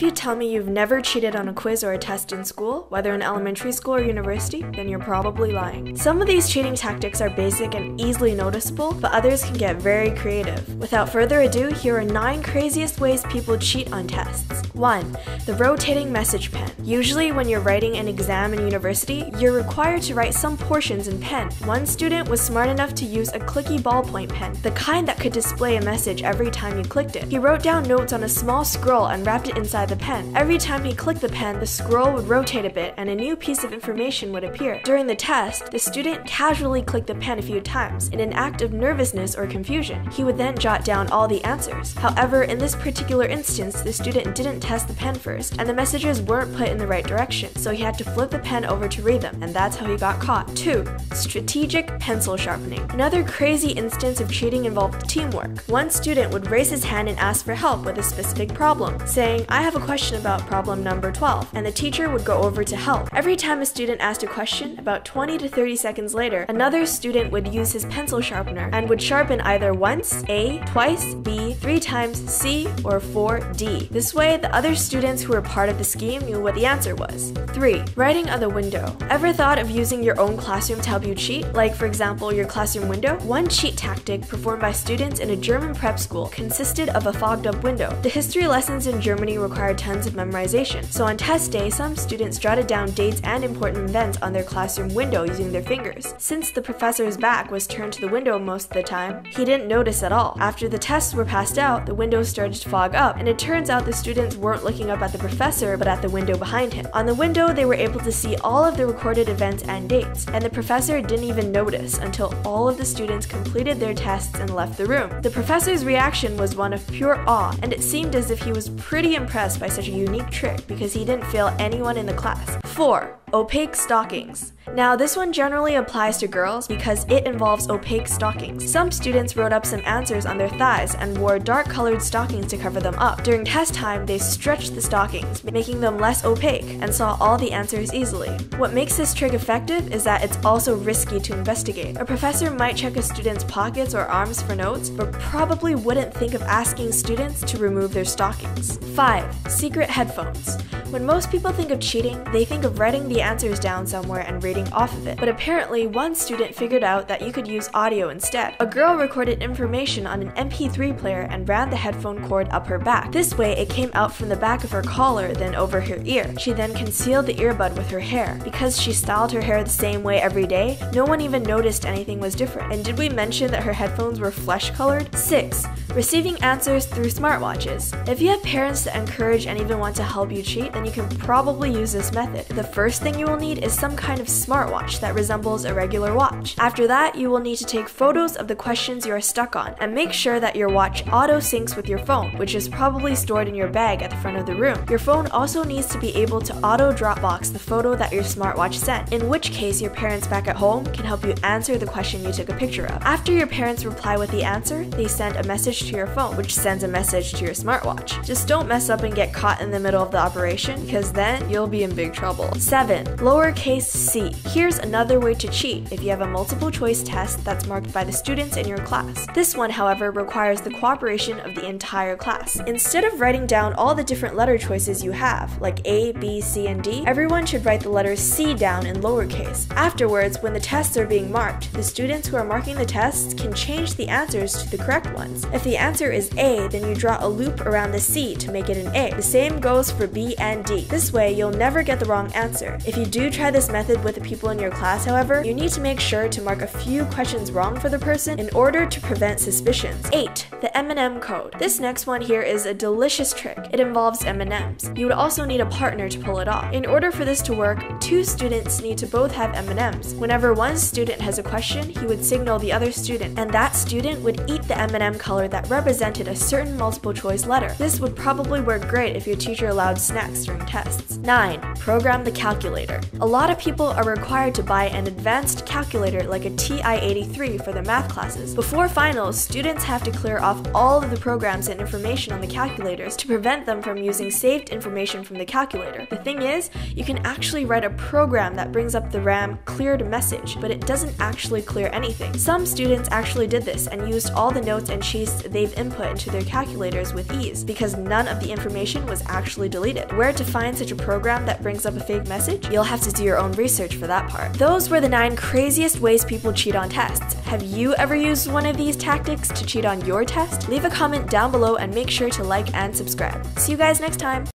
If you tell me you've never cheated on a quiz or a test in school, whether in elementary school or university, then you're probably lying. Some of these cheating tactics are basic and easily noticeable, but others can get very creative. Without further ado, here are 9 craziest ways people cheat on tests. 1. The rotating message pen. Usually when you're writing an exam in university, you're required to write some portions in pen. One student was smart enough to use a clicky ballpoint pen, the kind that could display a message every time you clicked it. He wrote down notes on a small scroll and wrapped it inside the pen. Every time he clicked the pen, the scroll would rotate a bit and a new piece of information would appear. During the test, the student casually clicked the pen a few times in an act of nervousness or confusion. He would then jot down all the answers. However, in this particular instance, the student didn't test the pen first, and the messages weren't put in the right direction, so he had to flip the pen over to read them, and that's how he got caught. 2. Strategic pencil sharpening. Another crazy instance of cheating involved teamwork. One student would raise his hand and ask for help with a specific problem, saying, "I have a question about problem number 12, and the teacher would go over to help. Every time a student asked a question, about 20 to 30 seconds later, another student would use his pencil sharpener and would sharpen either once, A, twice, B, 3 times, C, or 4, D. This way, the other students who were part of the scheme knew what the answer was. 3. Writing on the window. Ever thought of using your own classroom to help you cheat? Like, for example, your classroom window? One cheat tactic performed by students in a German prep school consisted of a fogged-up window. The history lessons in Germany required tons of memorization, so on test day, some students jotted down dates and important events on their classroom window using their fingers. Since the professor's back was turned to the window most of the time, he didn't notice at all. After the tests were passed out, the window started to fog up, and it turns out the students weren't looking up at the professor, but at the window behind him. On the window, they were able to see all of the recorded events and dates, and the professor didn't even notice until all of the students completed their tests and left the room. The professor's reaction was one of pure awe, and it seemed as if he was pretty impressed by such a unique trick because he didn't fail anyone in the class. 4. Opaque stockings. Now, this one generally applies to girls because it involves opaque stockings. Some students wrote up some answers on their thighs and wore dark-colored stockings to cover them up. During test time, they stretched the stockings, making them less opaque, and saw all the answers easily. What makes this trick effective is that it's also risky to investigate. A professor might check a student's pockets or arms for notes, but probably wouldn't think of asking students to remove their stockings. 5. Secret headphones. When most people think of cheating, they think of writing the answers down somewhere and reading off of it. But apparently, one student figured out that you could use audio instead. A girl recorded information on an MP3 player and ran the headphone cord up her back. This way, it came out from the back of her collar, then over her ear. She then concealed the earbud with her hair. Because she styled her hair the same way every day, no one even noticed anything was different. And did we mention that her headphones were flesh-colored? 6. Receiving answers through smartwatches. If you have parents that encourage and even want to help you cheat, then you can probably use this method. The first thing you will need is some kind of smartwatch that resembles a regular watch. After that, you will need to take photos of the questions you are stuck on and make sure that your watch auto-syncs with your phone, which is probably stored in your bag at the front of the room. Your phone also needs to be able to auto-Dropbox the photo that your smartwatch sent, in which case your parents back at home can help you answer the question you took a picture of. After your parents reply with the answer, they send a message to your phone, which sends a message to your smartwatch. Just don't mess up and get caught in the middle of the operation, because then you'll be in big trouble. 7. Lowercase c. Here's another way to cheat if you have a multiple choice test that's marked by the students in your class. This one, however, requires the cooperation of the entire class. Instead of writing down all the different letter choices you have, like A, B, C, and D, everyone should write the letter C down in lowercase. Afterwards, when the tests are being marked, the students who are marking the tests can change the answers to the correct ones. If the answer is A, then you draw a loop around the C to make it an A. The same goes for B and D. This way, you'll never get the wrong answer. If you do try this method with the people in your class, however, you need to make sure to mark a few questions wrong for the person in order to prevent suspicions. 8. The M&M code. This next one here is a delicious trick. It involves M&Ms. You would also need a partner to pull it off. In order for this to work, 2 students need to both have M&Ms. Whenever one student has a question, he would signal the other student, and that student would eat the M&M color that represented a certain multiple choice letter. This would probably work great if your teacher allowed snacks during tests. 9. Program the calculator. calculator. A lot of people are required to buy an advanced calculator like a TI-83 for their math classes. Before finals, students have to clear off all of the programs and information on the calculators to prevent them from using saved information from the calculator. The thing is, you can actually write a program that brings up the RAM cleared message, but it doesn't actually clear anything. Some students actually did this and used all the notes and sheets they've input into their calculators with ease, because none of the information was actually deleted. Where to find such a program that brings up a fake message? You'll have to do your own research for that part. Those were the 9 craziest ways people cheat on tests. Have you ever used one of these tactics to cheat on your test? Leave a comment down below and make sure to like and subscribe. See you guys next time!